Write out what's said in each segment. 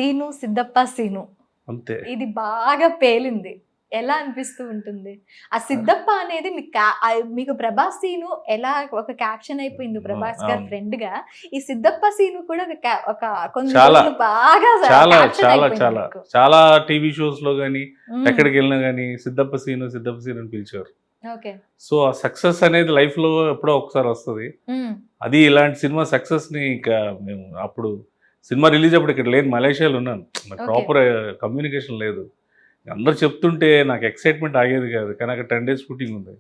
Scene, Siddappa scene. అంతే. ఇది బాగా పేలింది. ఎలా అనిపిస్తూ ఉంటుంది? ఆ సిద్దప్ప అనేది మీకు ప్రభాస్ సీను ఎలా ఒక క్యాప్షన్ అయిపోయిందో ప్రభాస్ గారి అవును. ఫ్రెండ్‌గా, ఈ సిద్దప్ప సీను కూడా ఒక కొన్ని చాలా, రోజులు బాగా చాలా, క్యాప్షన్ చాలా, అయిపోయింది చాలా, మీకు. చాలా టీవీ షోస్‌లో గాని, హ్మ్. ఎక్కడికెళ్ళినా గాని సిద్దప్ప సీను, సిద్దప్ప సీను అని పిలిచేవారు. ఓకే. సో, ఆ సక్సెస్ అనేది లైఫ్‌లో ఎప్పుడో ఒకసారి వస్తది. హ్మ్. అది ఇలాంటి సినిమా సక్సెస్‌ని ఇంకా మేము అప్పుడు సినిమా రిలీజ్ అప్పుడు ఇక్కడ లేను, మలేషియాలో ఉన్నాను. నాకు ఓకే. ప్రాపర్ కమ్యూనికేషన్ లేదు. అందరూ చెప్తుంటే నాకు ఎక్సైట్‌మెంట్ ఆగేది కాదు. కానీ అక్కడ 10 డేస్ షూటింగ్ ఉంది.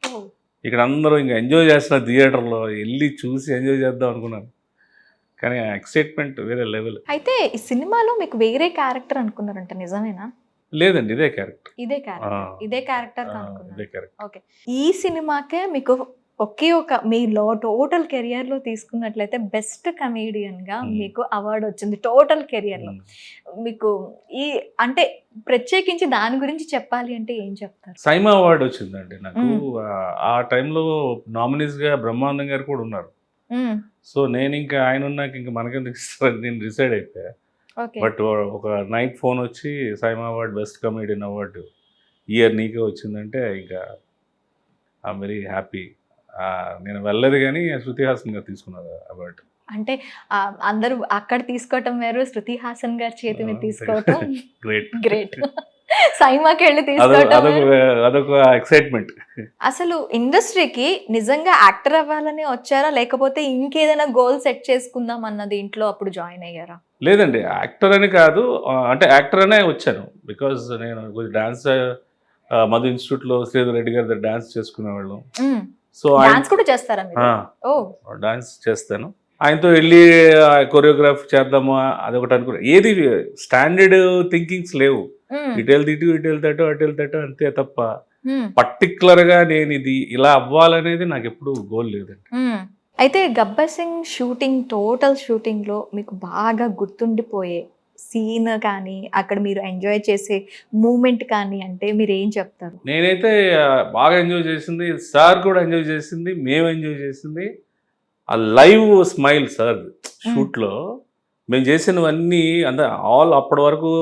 ఓహ్! ఇక్కడ అందరూ ఇంక ఎంజాయ్ చేస్తున్నారు థియేటర్‌లో. ఎళ్లి చూసి ఎంజాయ్ చేద్దాం అనుకున్నాను. కానీ ఆ ఎక్సైట్‌మెంట్ వేరే లెవెల్. అయితే ఈ సినిమాలో మీకు వేరే క్యారెక్టర్ అనుకున్నారంట నిజమేనా? లేదండి, ఇదే క్యారెక్టర్. ఇదే ఆ! క్యారెక్టర్. ఇదే క్యారెక్టర్‌కి ఆ! అనుకున్నారు. ఇదే క్యారెక్టర్. ఓకే. ఈ సినిమాకే మీకు ఒకే ఒక మీలో టోటల్ కెరియర్‌లో తీసుకున్నట్లయితే బెస్ట్ కమెడియన్‌గా హ్మ్. మీకు అవార్డ్ వచ్చింది. టోటల్ కెరియర్‌లో. హ్మ్. మీకు ఈ అంటే ప్రత్యేకించి దాని గురించి చెప్పాలి అంటే ఏం చెప్తారు? సైమా అవార్డ్ వచ్చిందండి నాకు. హ్మ్. ఆ టైంలో నామినీస్‌గా బ్రహ్మానందం గారు కూడా ఉన్నారు. హ్మ్. సో, నేనింకా ఆయనున్నాక ఇంక మనకెందుకు ఇస్తారని నేను డిసైడ్ అయిపోయా. ఓకే. బట్ ఒక నైట్ ఫోనొచ్చి SIIMA award best comedian award ఈ ఇయర్ నీకే వచ్చిందంటే ఇంకా ఐయామ్ వెరీ హ్యాపీ. నేను వెళ్ళలేదు గానీ శృతి హాసన్ గారు తీసుకున్నారు అవార్డు. అంటే అందరూ అక్కడ తీసుకోవటం వేరు, శృతి హాసన్ గారి చేతి మీద అంతే. తీసుకోవటం గ్రేట్. గ్రేట్. సైమాకెళ్ళి అదొక తీసుకోవటం అదొక వేరు. అదొక ఎక్సైట్‌మెంట్. అసలు ఇండస్ట్రీకి నిజంగా యాక్టర్ అవ్వాలనే వచ్చారా? లేకపోతే ఇంకేదైనా గోల్ సెట్ చేసుకుందాం అన్న దీంట్లో అప్పుడు జాయిన్ అయ్యారా? లేదండి, యాక్టర్ అని కాదు. అంటే యాక్టర్ అనే వచ్చాను. బికాజ్ నేను కొంచెం డాన్స్ మధు ఇన్‌స్టిట్యూట్‌లో శ్రీధర్ రెడ్డి గారి దగ్గర డాన్స్ చేసుకునేవాళ్ళం. హ్మ్. సో, డాన్స్ కూడా చేస్తారా మీరు? ఆ! ఓహ్! డాన్స్ చేస్తాను. ఆయనతో ఎళ్లి కొరియోగ్రాఫ్ చేద్దాము అదొకటి అనుకున్నా. ఏది స్టాండర్డ్ థింకింగ్స్ లేవు. హ్మ్. ఇటెళ్తే ఇటు, ఇటెళ్తే అటు, అటెళ్తే అటు అంతే తప్ప హ్మ్. పర్టిక్యులర్‌గా నేనిది ఇలా అవ్వాలనేది నాకెప్పుడు గోల్ లేదండి. హ్మ్. అయితే 'గబ్బర్ సింగ్' షూటింగ్ టోటల్ షూటింగ్‌లో మీకు బాగా గుర్తుండిపోయే సీన్ కానీ, అక్కడ మీరు ఎంజాయ్ చేసే మూమెంట్ కానీ అంటే మీరేం చెప్తారు? నేనైతే బాగా ఎంజాయ్ చేసింది, సార్ కూడా ఎంజాయ్ చేసింది, మేము ఎంజాయ్ చేసింది ఆ లైవ్ స్మైల్ సార్‌ది హ్మ్. షూట్‌లో. మేము చేసినవన్నీ అంటే అప్పటి వరకు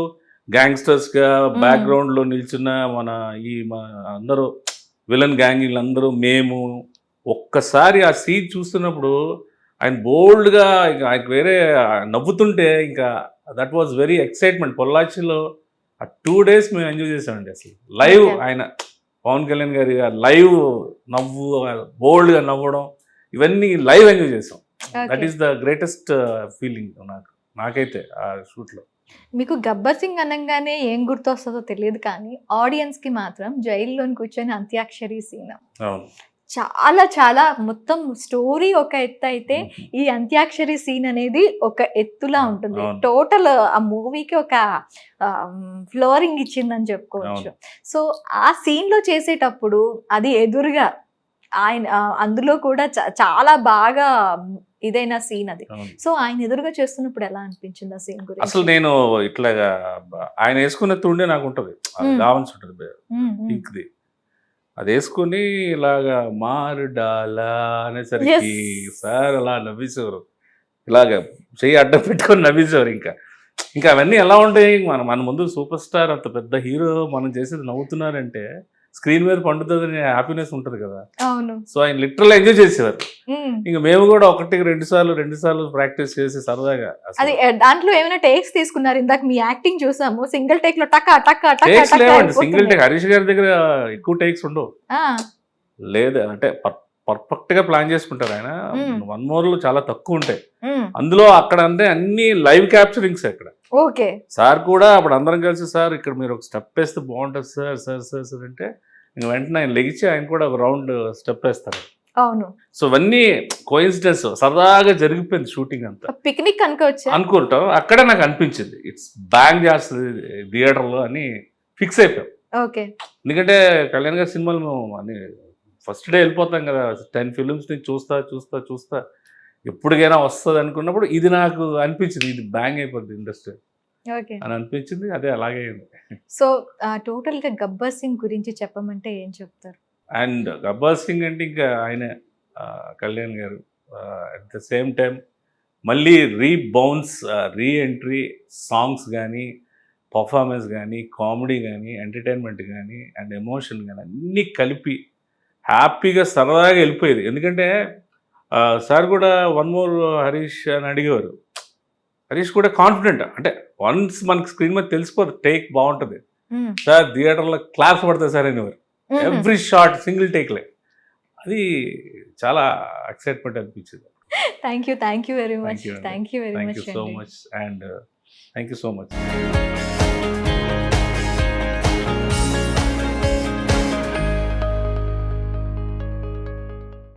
గ్యాంగ్‌స్టర్స్‌గా హ్మ్. బ్యాక్‌గ్రౌండ్‌లో నిల్చున్న మన అందరూ విలన్ గ్యాంగ్ ఈళ్ళందరూ మేము ఒక్కసారి ఆ సీన్ చూస్తున్నప్పుడు ఆయన బోల్డ్‌గా ఇక ఆయనకు వేరే నవ్వుతుంటే ఇంకా దట్ వాస్ వెరీ ఎక్సైట్‌మెంట్. పొల్లాచ్చిలో ఆ 2 డేస్ మేము ఎంజాయ్ చేసామండి అసలు. Live okay. ఆయన పవన్ కళ్యాణ్ గారి లైవ్ నవ్వు, బోల్డ్‌గా నవ్వడం ఇవన్నీ లైవ్ ఎంజాయ్ చేసాం. That okay. Is the greatest feeling నాకైతే ఆ షూట్‌లో. మీకు 'గబ్బర్ సింగ్' అనంగానే ఏం గుర్తొస్తదో తెలీదు కానీ, ఆడియన్స్‌కి మాత్రం జైల్‌లోని కూర్చొని అంత్యాక్షరి సీన్. అవును. చాలా చాలా మొత్తం స్టోరీ ఒక ఎత్తయితే, హుహు. ఈ అంత్యాక్షరి సీన్ అనేది ఒక ఎత్తులా అవును. ఉంటుంది. అవును. టోటల్ ఆ మూవీకి ఒక ఫ్లోరింగ్ ఇచ్చిందని చెప్పుకోవచ్చు. అవును. సో, ఆ సీన్‌లో చేసేటప్పుడు అది ఎదురుగా ఆయన అందులో కూడా చాలా బాగా ఇదైన సీన్ అది. అవును. సో, ఆయన ఎదురుగా చేస్తున్నప్పుడు ఎలా అనిపించింది ఆ సీన్ అసలు గురించి? నేను ఇట్లాగా ఆయన యేసుకున్న తుండే నాకుంటది. అది హ్మ్. గావన్స్ ఉంటది హ్మ్. హ్మ్. పింక్‌ది. అదేసుకొని ఇలాగా మారు డాలా అనేసరికి యెస్. సార్ అలా నవ్వేసేవారు. ఇలాగ చెయ్యి అడ్డం పెట్టుకొని నవ్వేసేవారు ఇంకా. ఇంకా అవన్నీ ఎలా ఉంటాయి? మన ముందు సూపర్ స్టార్ అంత పెద్ద హీరో మనం చేసేది నవ్వుతున్నారంటే స్క్రీన్ మీద పండుతదనే హ్యాపీనెస్ ఉంటది కదా! అవును. సో, ఆయన లిటరల్‌గా ఎంజాయ్ చేసేవారు. హ్మ్. ఇంక మేము గూడా ఒకటికి 2 సార్లు ప్రాక్టీస్ చేసి సరదాగా అది అసలు దాంట్లో ఏమైనా టేక్స్ తీసుకున్నారా? ఇందాక మీ యాక్టింగ్ చూసాము. సింగిల్ టేక్‌లో టక టక టక టేక్స్ టక లేవండి. సింగిల్ అయిపోతున్నాయి. టేక్. హరీష్ గారి దగ్గర ఎక్కువ టేక్స్ ఉండవు. ఆ! లేదు అంటే పర్ఫెక్ట్‌గా ప్లాన్ చేసుకుంటారాయన. హ్మ్. వన్ మోర్‌లు చాలా తక్కువుంటాయి. హ్మ్. అందులో అక్కడ అంటే అన్నీ లైవ్ క్యాప్చరింగ్సే అక్కడ. ఓకే. సార్ కూడా అప్పుడు అందరం కలిసి సార్ ఇక్కడ మీరు ఒక స్టెప్ ఏస్తే బావుంటది సార్, సార్ అంటే ఇంక వెంటనే ఆయన లెగిచి ఆయన కూడా ఒక రౌండ్ స్టెప్ ఏస్తారు. అవును. సో, ఇవన్నీ కోయిన్సిడెన్స్ సరదాగా జరిగిపోయింది షూటింగ్ అంతా. పిక్నిక్ అనుకోవచ్చా? అనుకుంటాం. అక్కడే నాకు అనిపించింది. ఇట్స్ బ్యాంగ్ చేస్తది థియేటర్‌లో అని ఫిక్స్ అయిపోయాం. ఓకే. ఎందుకంటే కళ్యాణ్ గారి సినిమాలు మేము అన్ని ఫస్ట్ డే వెళ్ళిపోతాం కదా! 10 ఫిల్మ్స్ నుంచి చూస్తా ఎప్పటికైనా వస్తదనుకున్నప్పుడు ఇది నాకు అనిపించింది. ఇది బ్యాంగ్ అయిపోద్ది ఇండస్ట్రీ ఓకే. అని అనిపించింది. అదే అలాగే అయింది. సో, టోటల్‌గా 'గబ్బర్ సింగ్' గురించి చెప్పమంటే ఏం చెప్తారు? అండ్ 'గబ్బర్ సింగ్' అంటే ఇంకా ఆయనే కళ్యాణ్ గారు. అట్ ద సేమ్ టైమ్ మళ్ళీ రీ ఎంట్రీ సాంగ్స్ కానీ, పర్ఫార్మెన్స్ కానీ, కామెడీ కానీ, ఎంటర్టైన్మెంట్ కానీ అండ్ ఎమోషన్ కానీ అన్నీ కలిపి హ్యాపీగా సరదాగా వెళ్ళిపోయేది. ఎందుకంటే సార్ కూడా వన్ మోర్ హరీష్ అని అడిగేవారు. హరీష్ కూడా కాన్ఫిడెంట్, అంటే వన్స్ మనకి స్క్రీన్ మీద తెలిసిపోదు టేక్ బాగుంటుంది సార్, థియేటర్లో క్లాస్ పడతాయి సార్ అనేవారు. ఎవ్రీ షాట్ సింగిల్ టేక్లే. అది చాలా ఎక్సైట్మెంట్ అనిపించింది. Thank you very much. Thank you. Thank you very thank much you so అండి. Much and thank you so much.